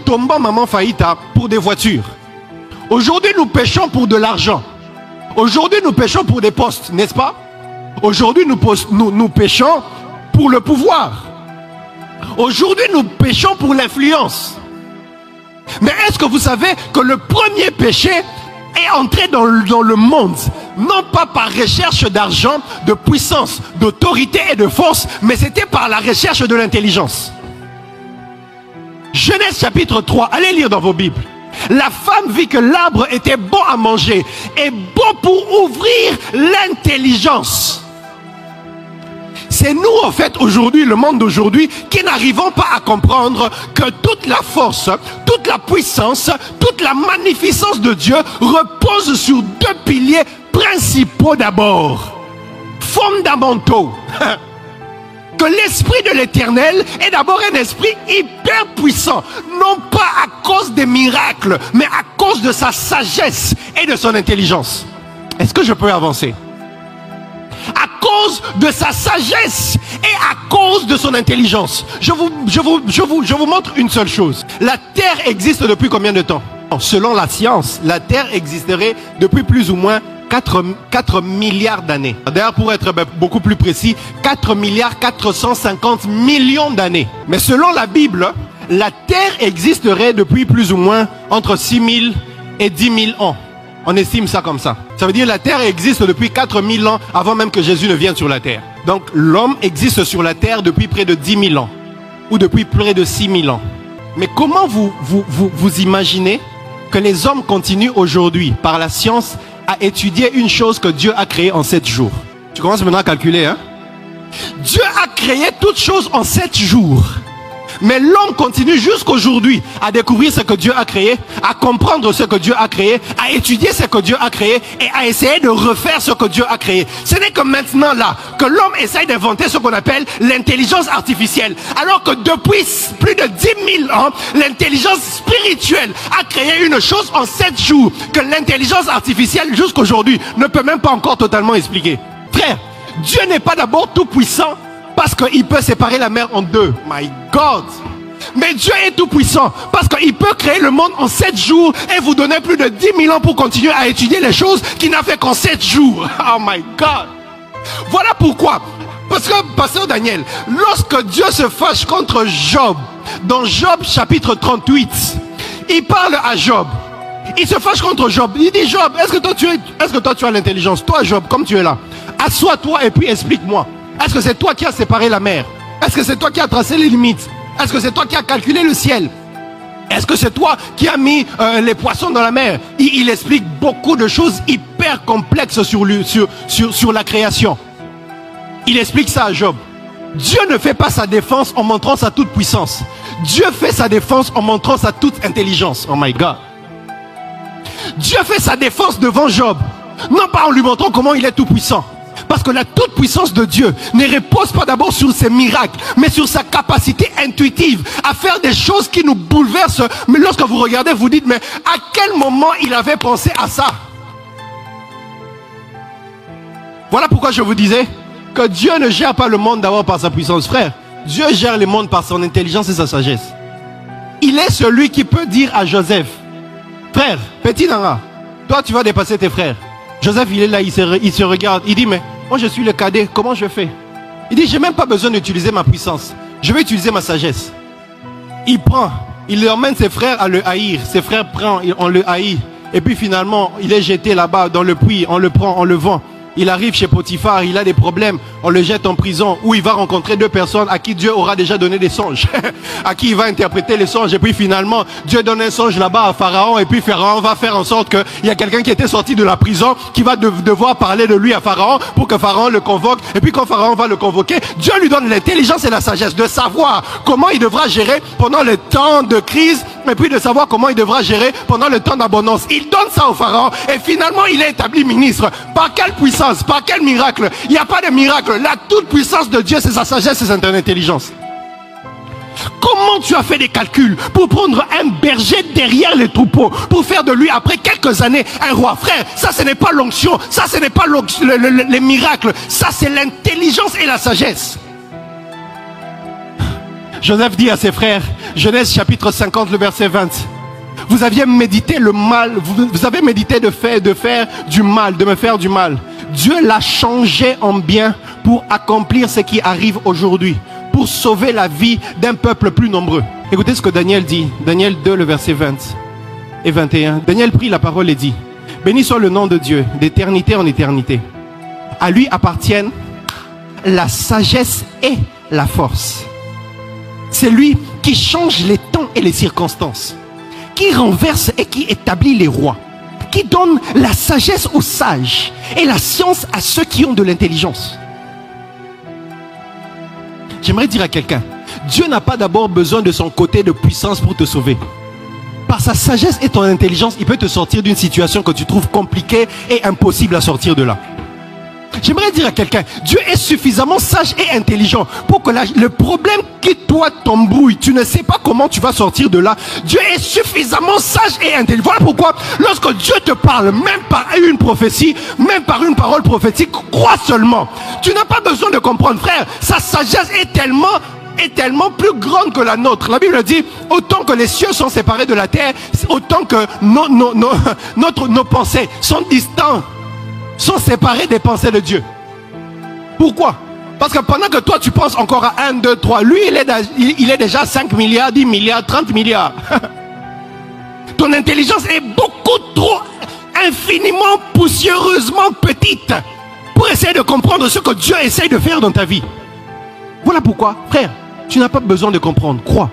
Tomba Maman Faïta pour des voitures. Aujourd'hui, nous pêchons pour de l'argent. Aujourd'hui, nous pêchons pour des postes, n'est-ce pas? Aujourd'hui, nous pêchons pour le pouvoir. Aujourd'hui, nous pêchons pour l'influence. Mais est-ce que vous savez que le premier péché est entré dans le monde, non pas par recherche d'argent, de puissance, d'autorité et de force, mais c'était par la recherche de l'intelligence. Genèse chapitre 3, allez lire dans vos Bibles. La femme vit que l'arbre était bon à manger et bon pour ouvrir l'intelligence. C'est nous, en fait, aujourd'hui, le monde d'aujourd'hui, qui n'arrivons pas à comprendre que toute la force, toute la puissance, toute la magnificence de Dieu repose sur deux piliers principaux d'abord, fondamentaux. Que l'esprit de l'Éternel est d'abord un esprit hyper puissant, non pas à cause des miracles, mais à cause de sa sagesse et de son intelligence. Est-ce que je peux avancer? À cause de sa sagesse et à cause de son intelligence. Je vous montre une seule chose. La Terre existe depuis combien de temps? Selon la science, la Terre existerait depuis plus ou moins 4 milliards d'années. D'ailleurs, pour être beaucoup plus précis, 4 milliards 450 millions d'années. Mais selon la Bible, la Terre existerait depuis plus ou moins entre 6 000 et 10 000 ans. On estime ça comme ça. Ça veut dire que la Terre existe depuis 4 000 ans avant même que Jésus ne vienne sur la Terre. Donc l'homme existe sur la Terre depuis près de 10 000 ans. Ou depuis près de 6 000 ans. Mais comment vous imaginez que les hommes continuent aujourd'hui, par la science, à étudier une chose que Dieu a créée en 7 jours? Tu commences maintenant à calculer, hein? Dieu a créé toutes choses en 7 jours. Mais l'homme continue jusqu'aujourd'hui à découvrir ce que Dieu a créé, à comprendre ce que Dieu a créé, à étudier ce que Dieu a créé et à essayer de refaire ce que Dieu a créé. Ce n'est que maintenant là que l'homme essaye d'inventer ce qu'on appelle l'intelligence artificielle. Alors que depuis plus de 10 000 ans, l'intelligence spirituelle a créé une chose en 7 jours que l'intelligence artificielle jusqu'aujourd'hui ne peut même pas encore totalement expliquer. Frère, Dieu n'est pas d'abord tout puissant parce qu'il peut séparer la mer en deux. My God! Mais Dieu est tout puissant parce qu'il peut créer le monde en 7 jours et vous donner plus de 10 000 ans pour continuer à étudier les choses qu'il n'a fait qu'en 7 jours. Oh my God! Voilà pourquoi. Parce que, pasteur Daniel, lorsque Dieu se fâche contre Job, dans Job chapitre 38, il parle à Job. Il se fâche contre Job. Il dit, Job, est-ce que toi tu as l'intelligence? Toi Job, comme tu es là, assois-toi et puis explique-moi. Est-ce que c'est toi qui as séparé la mer? Est-ce que c'est toi qui as tracé les limites? Est-ce que c'est toi qui as calculé le ciel? Est-ce que c'est toi qui as mis les poissons dans la mer? Il explique beaucoup de choses hyper complexes sur la création. Il explique ça à Job. Dieu ne fait pas sa défense en montrant sa toute puissance. Dieu fait sa défense en montrant sa toute intelligence. Oh my God. Dieu fait sa défense devant Job, non pas en lui montrant comment il est tout puissant. Parce que la toute puissance de Dieu ne repose pas d'abord sur ses miracles, mais sur sa capacité intuitive à faire des choses qui nous bouleversent. Mais lorsque vous regardez, vous dites, mais à quel moment il avait pensé à ça? Voilà pourquoi je vous disais que Dieu ne gère pas le monde d'abord par sa puissance, frère. Dieu gère le monde par son intelligence et sa sagesse. Il est celui qui peut dire à Joseph, frère, petit Nara, toi tu vas dépasser tes frères. Joseph, il est là, il se regarde, il dit, mais moi je suis le cadet, comment je fais? Il dit, j'ai même pas besoin d'utiliser ma puissance, je vais utiliser ma sagesse. Il prend, il emmène ses frères à le haïr, ses frères prennent, on le haït, et puis finalement, il est jeté là-bas dans le puits, on le prend, on le vend. Il arrive chez Potiphar, il a des problèmes, on le jette en prison, où il va rencontrer 2 personnes à qui Dieu aura déjà donné des songes, à qui il va interpréter les songes, et puis finalement, Dieu donne un songe là-bas à Pharaon, et puis Pharaon va faire en sorte qu'il y a quelqu'un qui était sorti de la prison, qui va devoir parler de lui à Pharaon, pour que Pharaon le convoque, et puis quand Pharaon va le convoquer, Dieu lui donne l'intelligence et la sagesse de savoir comment il devra gérer pendant le temps de crise, et puis de savoir comment il devra gérer pendant le temps d'abondance. Il donne ça au Pharaon, et finalement, il est établi ministre. Par quelle puissance? Par quel miracle? Il n'y a pas de miracle. La toute puissance de Dieu, c'est sa sagesse et son intelligence. Comment tu as fait des calculs pour prendre un berger derrière les troupeaux, pour faire de lui après quelques années un roi? Frère, ça ce n'est pas l'onction, ça ce n'est pas les miracles, ça c'est l'intelligence et la sagesse. Joseph dit à ses frères, Genèse chapitre 50, le verset 20. Vous aviez médité le mal, vous avez médité de faire du mal, de me faire du mal. Dieu l'a changé en bien pour accomplir ce qui arrive aujourd'hui, pour sauver la vie d'un peuple plus nombreux. Écoutez ce que Daniel dit, Daniel 2, le verset 20 et 21. Daniel prit la parole et dit, béni soit le nom de Dieu, d'éternité en éternité. À lui appartiennent la sagesse et la force. C'est lui qui change les temps et les circonstances, qui renverse et qui établit les rois, qui donne la sagesse aux sages et la science à ceux qui ont de l'intelligence. J'aimerais dire à quelqu'un, Dieu n'a pas d'abord besoin de son côté de puissance pour te sauver. Par sa sagesse et ton intelligence, il peut te sortir d'une situation que tu trouves compliquée et impossible à sortir de là. J'aimerais dire à quelqu'un, Dieu est suffisamment sage et intelligent pour que le problème qui toi t'embrouille, tu ne sais pas comment tu vas sortir de là. Dieu est suffisamment sage et intelligent. Voilà pourquoi lorsque Dieu te parle, même par une prophétie, même par une parole prophétique, crois seulement. Tu n'as pas besoin de comprendre, frère. Sa sagesse est tellement plus grande que la nôtre. La Bible dit, autant que les cieux sont séparés de la terre, autant que nos pensées sont distantes, sont séparés des pensées de Dieu. Pourquoi? Parce que pendant que toi tu penses encore à 1, 2, 3, lui il est déjà 5 milliards, 10 milliards, 30 milliards. Ton intelligence est beaucoup trop, infiniment, poussiéreusement petite pour essayer de comprendre ce que Dieu essaye de faire dans ta vie. Voilà pourquoi, frère, tu n'as pas besoin de comprendre, crois.